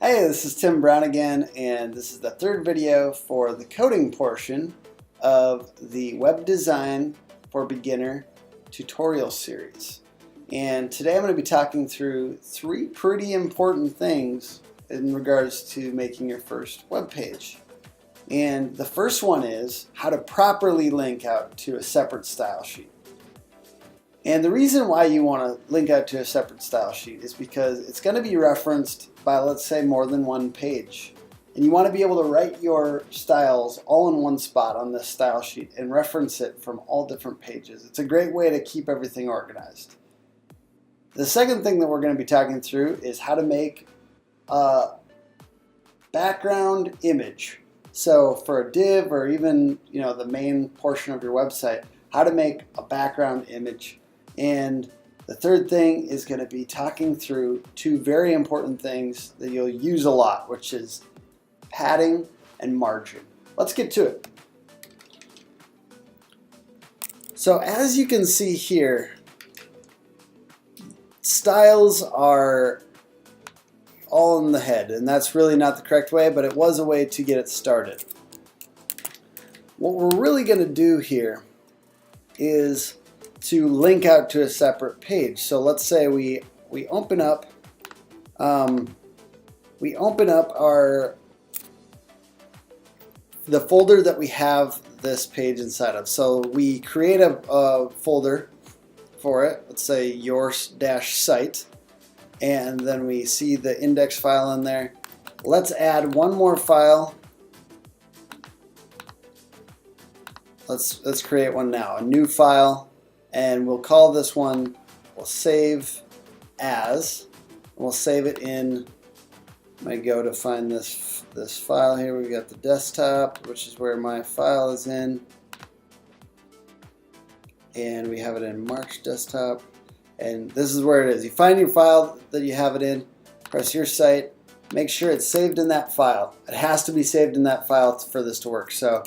Hey, this is Tim Brown again, and this is the third video for the coding portion of the Web Design for Beginner tutorial series. And today I'm going to be talking through three pretty important things in regards to making your first web page. And the first one is how to properly link out to a separate style sheet. And the reason why you want to link out to a separate style sheet is because it's going to be referenced by, let's say, more than one page. And you want to be able to write your styles all in one spot on this style sheet and reference it from all different pages. It's a great way to keep everything organized. The second thing that we're going to be talking through is how to make a background image. So for a div or even the main portion of your website, how to make a background image. And the third thing is going to be talking through two very important things that you'll use a lot, which is padding and margin. Let's get to it. So as you can see here, styles are all in the head, and that's really not the correct way, but it was a way to get it started. What we're really going to do here is to link out to a separate page. So let's say we open up the folder that we have this page inside of. So we create a folder for it. Let's say your-site, and then we see the index file in there. Let's add one more file. Let's create one now, a new file. And we'll call this one, we'll save as, and we'll save it in, I might go to find this file here. We've got the desktop, which is where my file is in. And we have it in Mark's desktop. And this is where it is. You find your file that you have it in, press your site, make sure it's saved in that file. It has to be saved in that file for this to work. So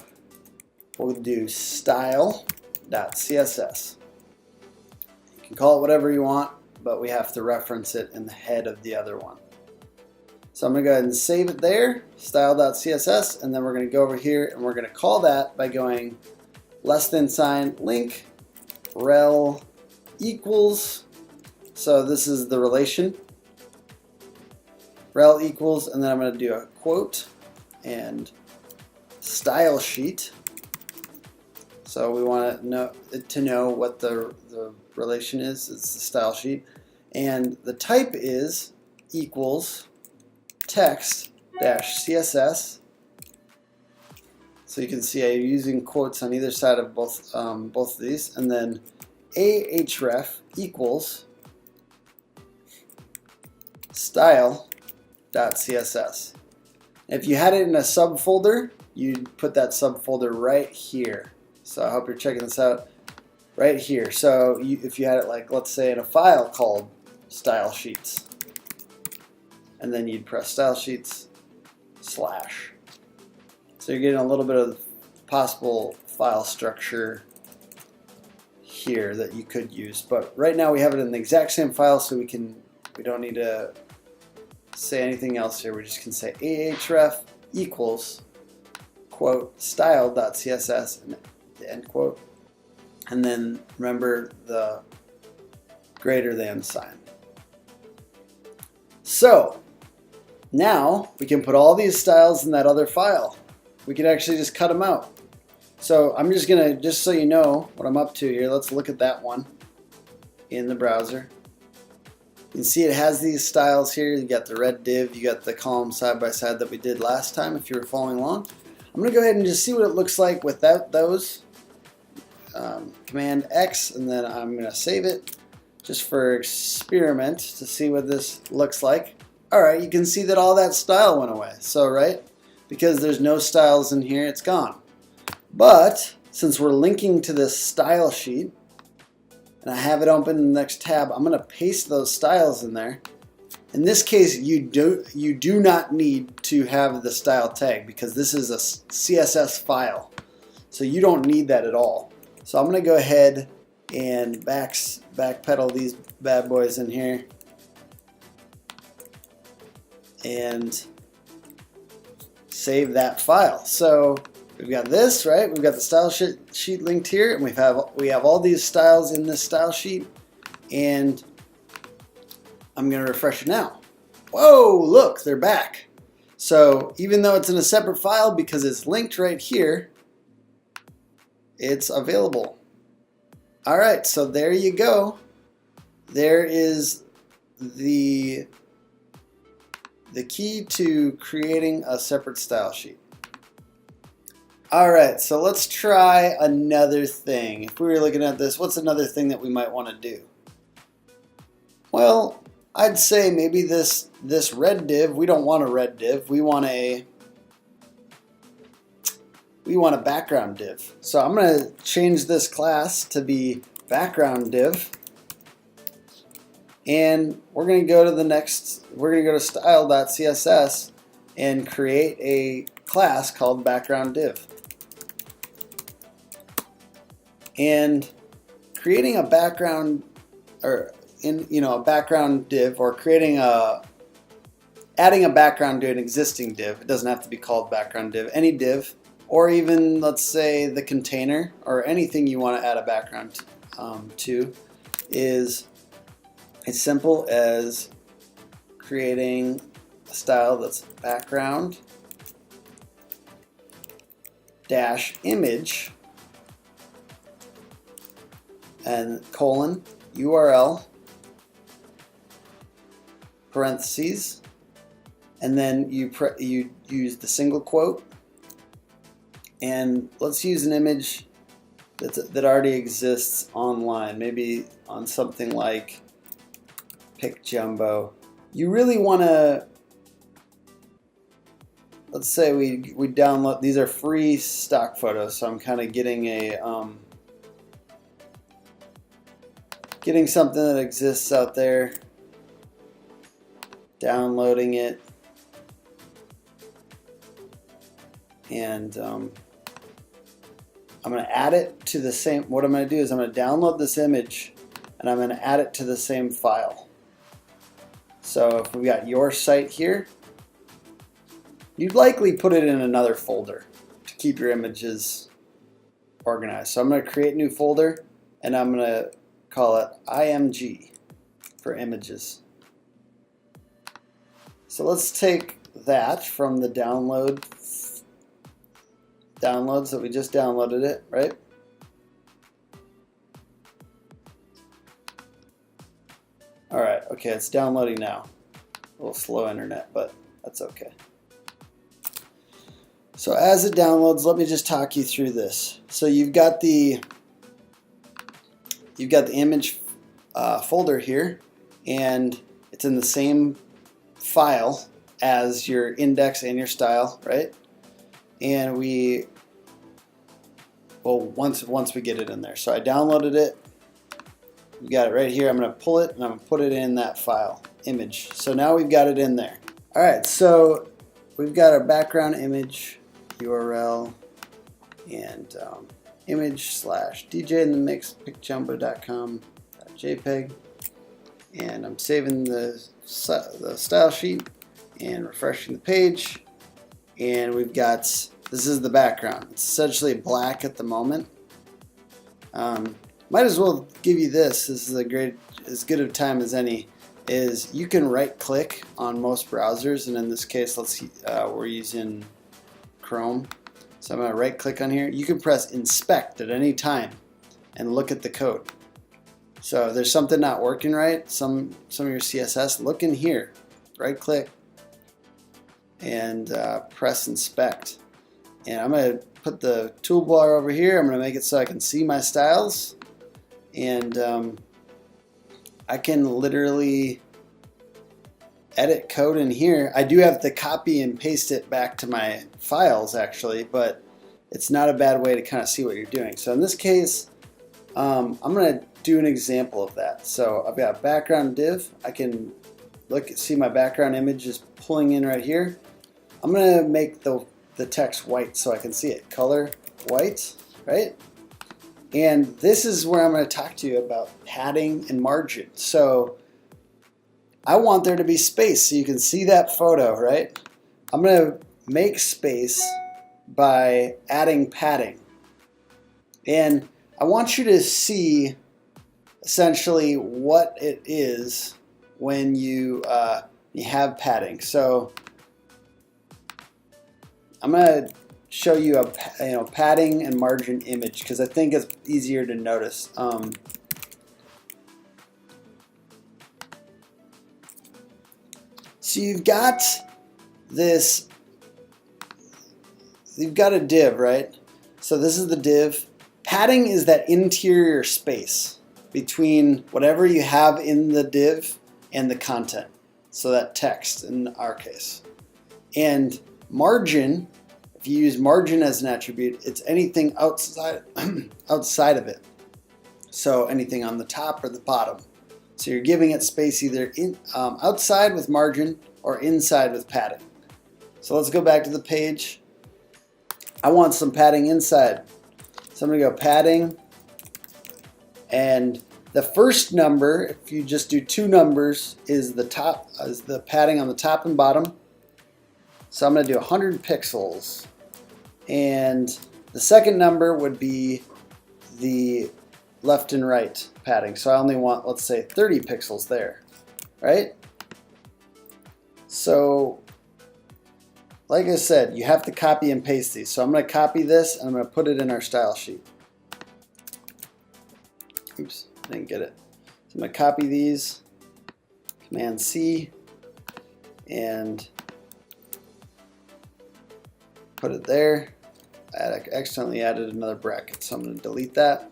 we'll do style.css. You can call it whatever you want, but we have to reference it in the head of the other one. So I'm going to go ahead and save it there, style.css, and then we're going to go over here and we're going to call that by going > link rel equals. So this is the relation, rel equals, and then I'm going to do a quote and style sheet. So we want to know what the relation is. It's the style sheet. And the type is equals text-css. So you can see I'm using quotes on either side of both of these. And then ahref equals style.css. If you had it in a subfolder, you'd put that subfolder right here. So I hope you're checking this out right here. So if you had it, like, let's say in a file called style sheets, and then you'd press style sheets /. So you're getting a little bit of possible file structure here that you could use. But right now we have it in the exact same file, so we don't need to say anything else here. We just can say ahref equals quote style.css and end quote, and then remember the greater than sign. So now we can put all these styles in that other file. We can actually just cut them out. So I'm just gonna, just so you know what I'm up to here, let's look at that one in the browser. You can see it has these styles here. You got the red div, you got the column side by side that we did last time if you were following along. I'm gonna go ahead and just see what it looks like without those. Command X, and then I'm going to save it just for experiment to see what this looks like. Alright, you can see that all that style went away. So, right, because there's no styles in here, it's gone. But since we're linking to this style sheet, and I have it open in the next tab, I'm going to paste those styles in there. In this case, you do not need to have the style tag because this is a CSS file. So you don't need that at all. So I'm going to go ahead and backpedal these bad boys in here. and save that file. So we've got this, right? We've got the style sheet linked here, and we have all these styles in this style sheet, and I'm going to refresh it now. Whoa, look, they're back. So even though it's in a separate file, because it's linked right here, it's available. All right, so there you go. There is the key to creating a separate style sheet. All right, so let's try another thing. If we were looking at this, what's another thing that we might want to do? Well, I'd say maybe this red div, we don't want a red div. We want a background div. So I'm going to change this class to be background div. And we're going to go to the next, we're going to go to style.css and create a class called background div. And creating a background, or a background div, or adding a background to an existing div. It doesn't have to be called background div. Any div, or even let's say the container, or anything you want to add a background to, is as simple as creating a style that's background dash image and colon URL parentheses, and then you use the single quote, and let's use an image that already exists online, maybe on something like PicJumbo. You really want to, let's say we download, these are free stock photos, so I'm kind of getting getting something that exists out there, downloading it, and I'm going to add it to the same, what I'm going to do is I'm going to download this image and I'm going to add it to the same file. So if we got your site here, you'd likely put it in another folder to keep your images organized. So I'm going to create a new folder, and I'm going to call it IMG for images. So let's take that from the downloads that we just downloaded it, right? All right, okay, it's downloading now. A little slow internet, but that's okay. So as it downloads, let me just talk you through this. So you've got the image folder here, and it's in the same file as your index and your style, right? And once we get it in there. So I downloaded it. We got it right here. I'm going to pull it and I'm going to put it in that file, image. So now we've got it in there. All right, so we've got our background image URL and image / DJ in the mix picjumbo.com.jpg, and I'm saving the style sheet and refreshing the page, and we've got, this is the background. It's essentially black at the moment. Might as well give you this. This is as good a time as any. Is you can right click on most browsers, and in this case, we're using Chrome. So I'm going to right click on here. You can press inspect at any time and look at the code. So if there's something not working right, some of your CSS, look in here, right click and press inspect. And I'm going to put the toolbar over here. I'm going to make it so I can see my styles, and I can literally edit code in here. I do have to copy and paste it back to my files actually, but it's not a bad way to kind of see what you're doing. So in this case, I'm going to do an example of that. So I've got a background div. I can see my background image is pulling in right here. I'm going to make the text white so I can see it. Color white, right? And this is where I'm going to talk to you about padding and margin. So I want there to be space so you can see that photo, right? I'm going to make space by adding padding. And I want you to see essentially what it is when you have padding. So I'm going to show you a padding and margin image because I think it's easier to notice. So you've got this, you've got a div, right? So this is the div. Padding is that interior space between whatever you have in the div and the content. So that text in our case. And margin, if you use margin as an attribute, it's anything outside outside of it. So anything on the top or the bottom. So you're giving it space either outside with margin or inside with padding. So let's go back to the page. I want some padding inside. So I'm going to go padding, and the first number, if you just do two numbers, is the padding on the top and bottom. So I'm going to do 100 pixels, and the second number would be the left and right padding. So I only want, let's say, 30 pixels there, right? So like I said, you have to copy and paste these. So I'm going to copy this and I'm going to put it in our style sheet. Oops, I didn't get it. So I'm going to copy these, Command C, and put it there. I accidentally added another bracket, so I'm going to delete that.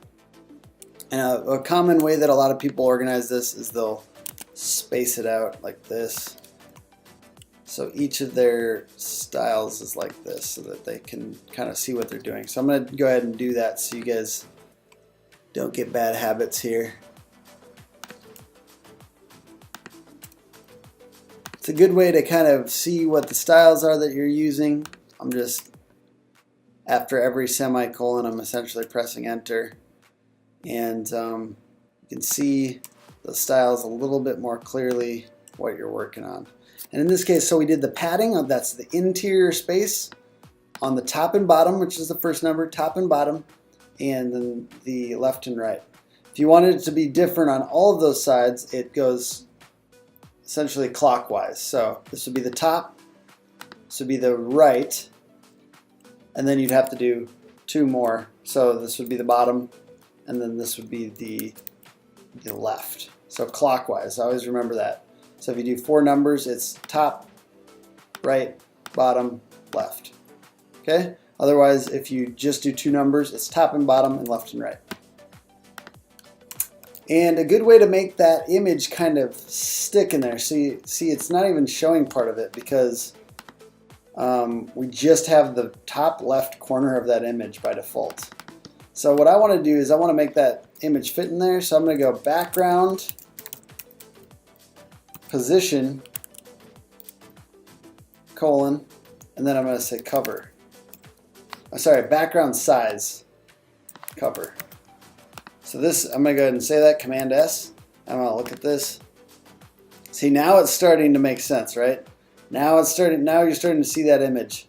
And a common way that a lot of people organize this is they'll space it out like this. So each of their styles is like this so that they can kind of see what they're doing. So I'm going to go ahead and do that so you guys don't get bad habits here. It's a good way to kind of see what the styles are that you're using. I'm just, after every semicolon, I'm essentially pressing enter. And you can see the styles a little bit more clearly what you're working on. And in this case, so we did the padding, that's the interior space on the top and bottom, which is the first number, top and bottom, and then the left and right. If you wanted it to be different on all of those sides, it goes essentially clockwise. So this would be the top, this would be the right, and then you'd have to do two more. So this would be the bottom, and then this would be the left. So clockwise, always remember that. So if you do four numbers, it's top, right, bottom, left. Okay? Otherwise, if you just do two numbers, it's top and bottom and left and right. And a good way to make that image kind of stick in there. So you see, it's not even showing part of it because we just have the top left corner of that image by default. So what I want to do is I want to make that image fit in there. So I'm going to go background, position, colon, and then I'm going to say cover. Oh, sorry, background size, cover. So this, I'm going to go ahead and say that, Command S. I'm going to look at this. See, now it's starting to make sense, right? Now you're starting to see that image.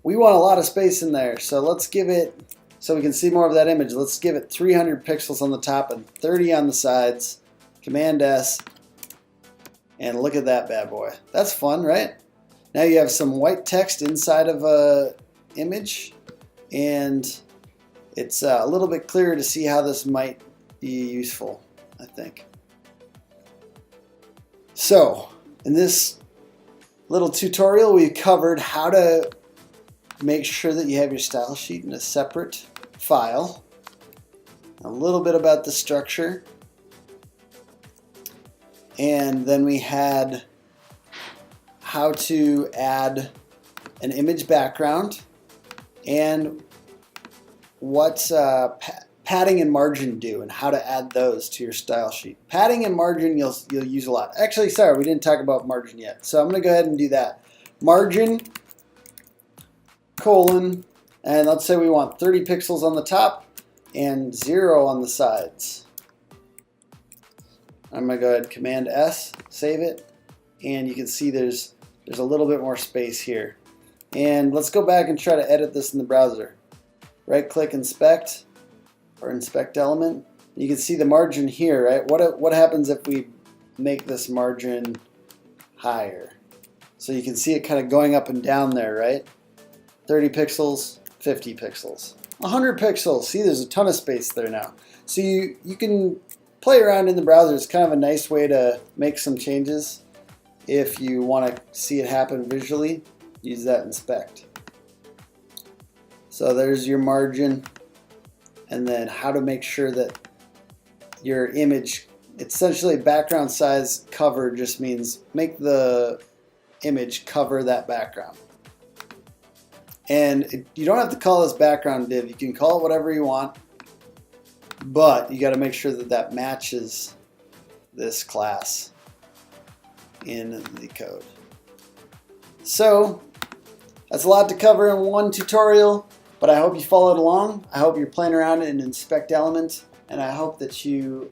We want a lot of space in there, so let's give it, so we can see more of that image, let's give it 300 pixels on the top and 30 on the sides. Command S. And look at that bad boy. That's fun, right? Now you have some white text inside of a image, and it's a little bit clearer to see how this might be useful, I think. So, in this little tutorial, we covered how to make sure that you have your style sheet in a separate file, a little bit about the structure, and then we had how to add an image background and what padding and margin do and how to add those to your style sheet. Padding and margin you'll use a lot. Actually, sorry, we didn't talk about margin yet. So I'm going to go ahead and do that. Margin, colon, and let's say we want 30 pixels on the top and 0 on the sides. I'm going to go ahead and Command S, save it, and you can see there's a little bit more space here. And let's go back and try to edit this in the browser. Right click inspect or inspect element. You can see the margin here, right? What happens if we make this margin higher? So you can see it kind of going up and down there, right? 30 pixels, 50 pixels, 100 pixels. See, there's a ton of space there now. So you can play around in the browser. It's kind of a nice way to make some changes. If you want to see it happen visually, use that inspect. So there's your margin, and then how to make sure that your image, essentially background size cover just means make the image cover that background. And you don't have to call this background div. You can call it whatever you want, but you got to make sure that that matches this class in the code. So that's a lot to cover in one tutorial, but I hope you followed along. I hope you're playing around in Inspect Element, and I hope that you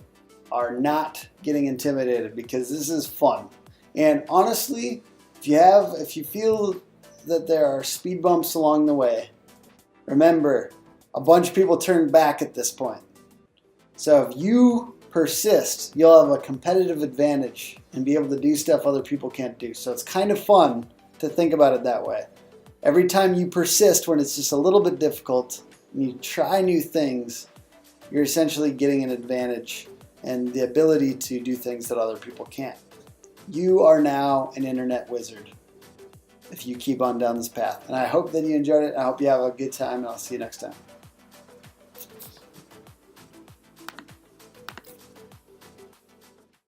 are not getting intimidated, because this is fun. And honestly, if you feel that there are speed bumps along the way, remember, a bunch of people turned back at this point. So if you persist, you'll have a competitive advantage and be able to do stuff other people can't do. So it's kind of fun to think about it that way. Every time you persist when it's just a little bit difficult and you try new things, you're essentially getting an advantage and the ability to do things that other people can't. You are now an internet wizard if you keep on down this path. And I hope that you enjoyed it. I hope you have a good time, and I'll see you next time.